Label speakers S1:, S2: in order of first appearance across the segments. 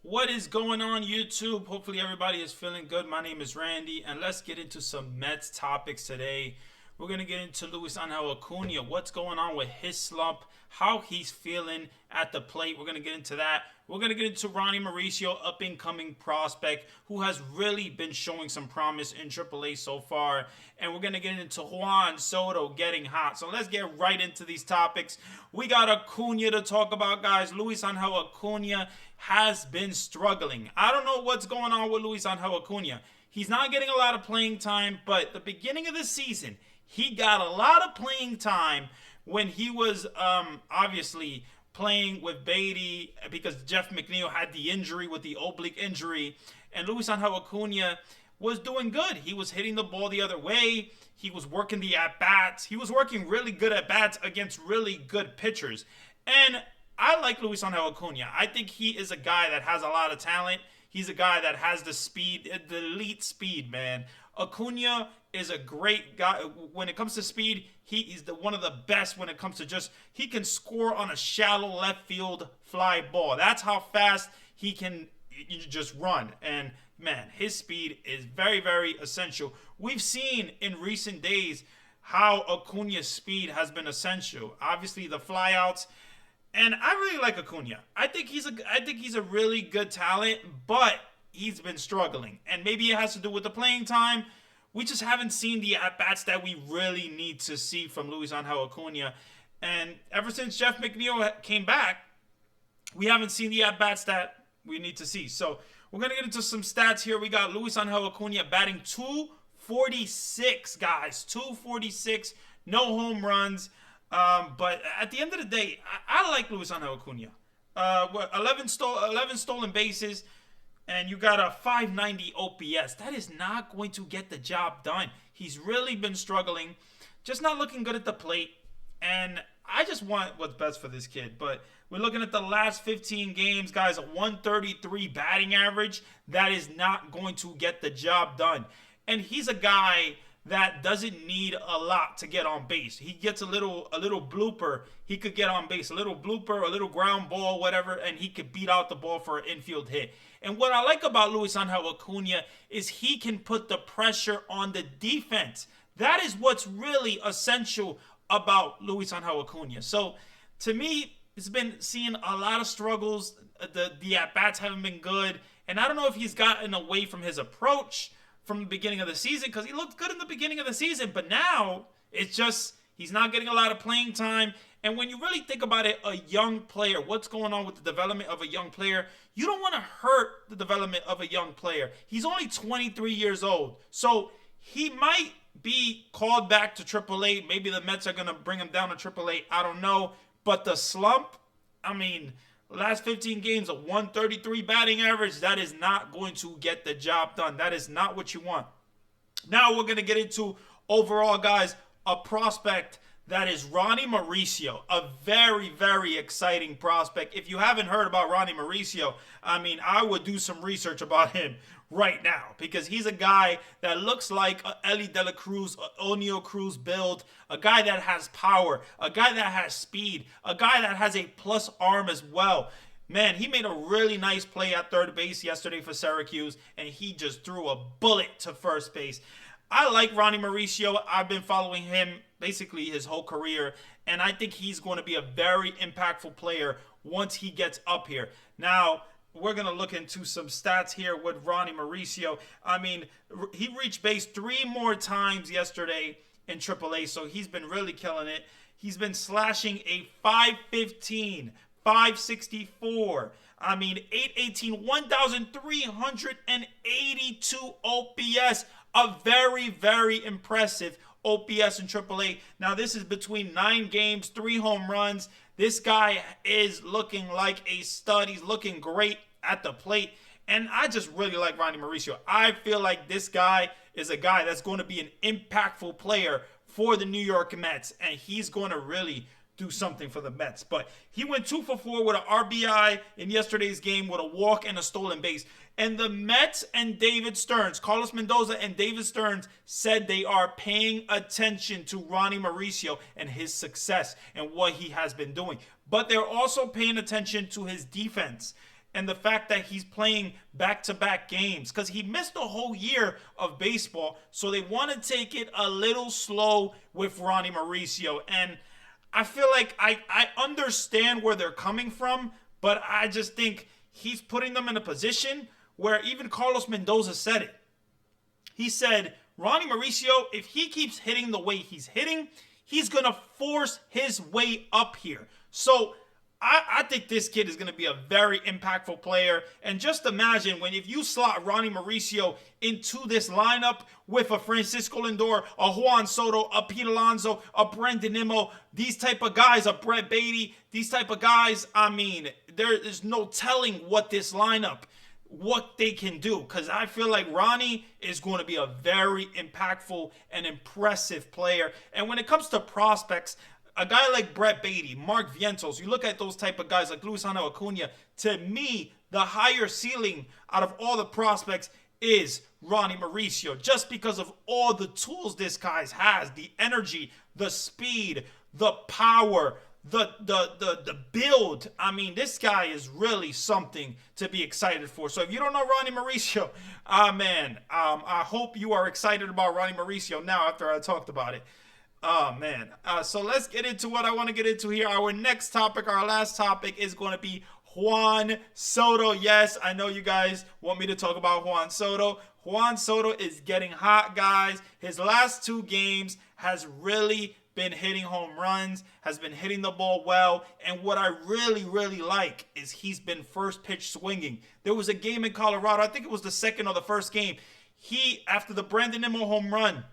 S1: What is going on, YouTube? Hopefully, everybody is feeling good. My name is Randy, and let's get into some Mets topics today. We're going to get into Luis Angel Acuna, what's going on with his slump, how he's feeling at the plate. We're going to get into that. We're going to get into Ronnie Mauricio, up and coming prospect, who has really been showing some promise in AAA so far. And we're going to get into Juan Soto getting hot. So let's get right into these topics. We got Acuna to talk about, guys. Luis Angel Acuna has been struggling. I don't know what's going on with Luis Angel Acuna. He's not getting a lot of playing time, but the beginning of the season, he got a lot of playing time when he was obviously playing with Beatty because Jeff McNeil had the injury with the oblique injury, and Luis Angel Acuna was doing good. He was hitting the ball the other way. He was working the at-bats. He was working really good at-bats against really good pitchers. And I like Luis Angel Acuna. I think he is a guy that has a lot of talent. He's a guy that has the speed, the elite speed, man. Acuna is a great guy. When it comes to speed, he is one of the best when it comes to he can score on a shallow left field fly ball. That's how fast he can just run. And man, his speed is very, very essential. We've seen in recent days how Acuna's speed has been essential. Obviously, the flyouts. And I really like Acuna. I think he's a really good talent, but he's been struggling. And maybe it has to do with the playing time. We just haven't seen the at-bats that we really need to see from Luis Angel Acuna. And ever since Jeff McNeil came back, we haven't seen the at-bats that we need to see. So we're going to get into some stats here. We got Luis Angel Acuna batting 246, guys. 246, no home runs. But at the end of the day, I like Luis Angel Acuna. 11 stolen bases, and you got a 590 OPS. That is not going to get the job done. He's really been struggling, just not looking good at the plate. And I just want what's best for this kid. But we're looking at the last 15 games, guys, a 133 batting average. That is not going to get the job done. And he's a guy that doesn't need a lot to get on base. He gets a little blooper, he could get on base. A little blooper, a little ground ball, whatever, and he could beat out the ball for an infield hit. And what I like about Luis Angel Acuna is he can put the pressure on the defense. That is what's really essential about Luis Angel Acuna. So, to me, it's been seeing a lot of struggles. The at-bats haven't been good. And I don't know if he's gotten away from his approach from the beginning of the season, because he looked good in the beginning of the season, but now it's just he's not getting a lot of playing time. And when you really think about it, a young player, what's going on with the development of a young player, you don't want to hurt the development of a young player. He's only 23 years old, so he might be called back to AAA. Maybe the Mets are going to bring him down to AAA. I don't know. But the slump, I mean, last 15 games, a 133 batting average, that is not going to get the job done. That is not what you want. Now we're going to get into, overall, guys, a prospect that is Ronnie Mauricio, a very, very exciting prospect. If you haven't heard about Ronnie Mauricio, I mean, I would do some research about him right now, because he's a guy that looks like a Ellie De La Cruz, O'Neal Cruz build, a guy that has power, a guy that has speed, a guy that has a plus arm as well. Man, he made a really nice play at third base yesterday for Syracuse, and he just threw a bullet to first base. I like Ronnie Mauricio. I've been following him basically his whole career, and I think he's going to be a very impactful player once he gets up here. Now, we're going to look into some stats here with Ronnie Mauricio. I mean, he reached base 3 more times yesterday in AAA, so he's been really killing it. He's been slashing a 515, 564, I mean, 818, 1,382 OPS. A very, very impressive OPS in AAA. Now, this is between 9 games, 3 home runs. This guy is looking like a stud. He's looking great at the plate. And I just really like Ronnie Mauricio. I feel like this guy is a guy that's going to be an impactful player for the New York Mets. And he's going to really do something for the Mets. But he went 2 for 4 with an RBI in yesterday's game with a walk and a stolen base. And the Mets and David Stearns, Carlos Mendoza and David Stearns, said they are paying attention to Ronnie Mauricio and his success and what he has been doing. But they're also paying attention to his defense. and the fact that he's playing back-to-back games, because he missed a whole year of baseball, so they want to take it a little slow with Ronnie Mauricio. And I feel like I understand where they're coming from, but I just think he's putting them in a position where even Carlos Mendoza said it. He said, Ronnie Mauricio, if he keeps hitting the way he's hitting, he's going to force his way up here. So I think this kid is going to be a very impactful player. And just imagine if you slot Ronnie Mauricio into this lineup with a Francisco Lindor, a Juan Soto, a Pete Alonso, a Brandon Nimmo, these type of guys, a Brett Beatty, these type of guys, I mean, there is no telling what they can do, because I feel like Ronnie is going to be a very impactful and impressive player. And when it comes to prospects, a guy like Brett Beatty, Mark Vientos, you look at those type of guys like Luisano Acuna, to me, the higher ceiling out of all the prospects is Ronnie Mauricio, just because of all the tools this guy has, the energy, the speed, the power, the build. I mean, this guy is really something to be excited for. So if you don't know Ronnie Mauricio, I hope you are excited about Ronnie Mauricio now after I talked about it. Oh, man. So let's get into what I want to get into here. Our next topic, our last topic, is going to be Juan Soto. Yes, I know you guys want me to talk about Juan Soto. Juan Soto is getting hot, guys. His last 2 games has really been hitting home runs, has been hitting the ball well, and what I really, really like is he's been first pitch swinging. There was a game in Colorado, I think it was the second or the first game, after the Brandon Nimmo home run,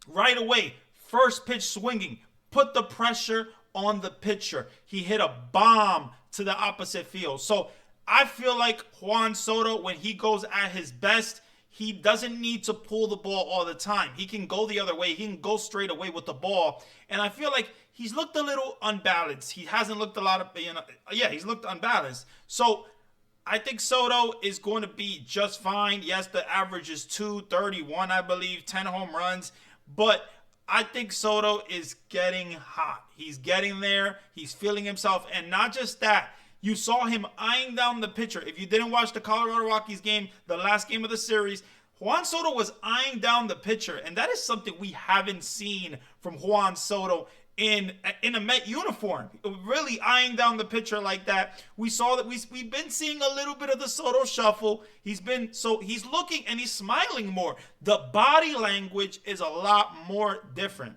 S1: right away, first pitch swinging, put the pressure on the pitcher. He hit a bomb to the opposite field. So I feel like Juan Soto, when he goes at his best, he doesn't need to pull the ball all the time. He can go the other way. He can go straight away with the ball. And I feel like he's looked a little unbalanced. He hasn't looked a lot of, he's looked unbalanced. So I think Soto is going to be just fine. Yes, the average is 231, I believe, 10 home runs. But I think Soto is getting hot. He's getting there. He's feeling himself. And not just that, you saw him eyeing down the pitcher. If you didn't watch the Colorado Rockies game, the last game of the series, Juan Soto was eyeing down the pitcher. And that is something we haven't seen from Juan Soto in a Met uniform, really eyeing down the pitcher like that. We saw that we've been seeing a little bit of the Soto shuffle. He's looking and he's smiling more. The body language is a lot more different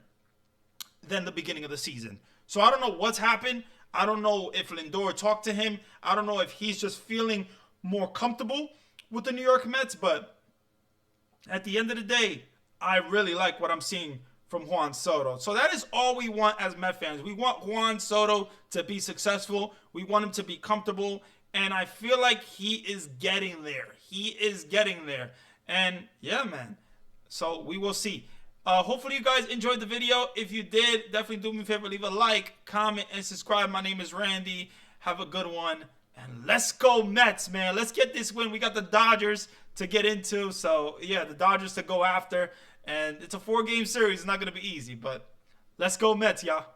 S1: than the beginning of the season. So I don't know what's happened. I don't know if Lindor talked to him. I don't know if he's just feeling more comfortable with the New York Mets. But at the end of the day, I really like what I'm seeing from Juan Soto. So that is all we want as Met fans. We want Juan Soto to be successful. We want him to be comfortable. And I feel like he is getting there. He is getting there. And yeah, man. So we will see. Hopefully you guys enjoyed the video. If you did, definitely do me a favor. Leave a like, comment, and subscribe. My name is Randy. Have a good one. And let's go Mets, man. Let's get this win. We got the Dodgers to get into. So, yeah, the Dodgers to go after. And it's a 4-game series. It's not going to be easy. But let's go Mets, y'all.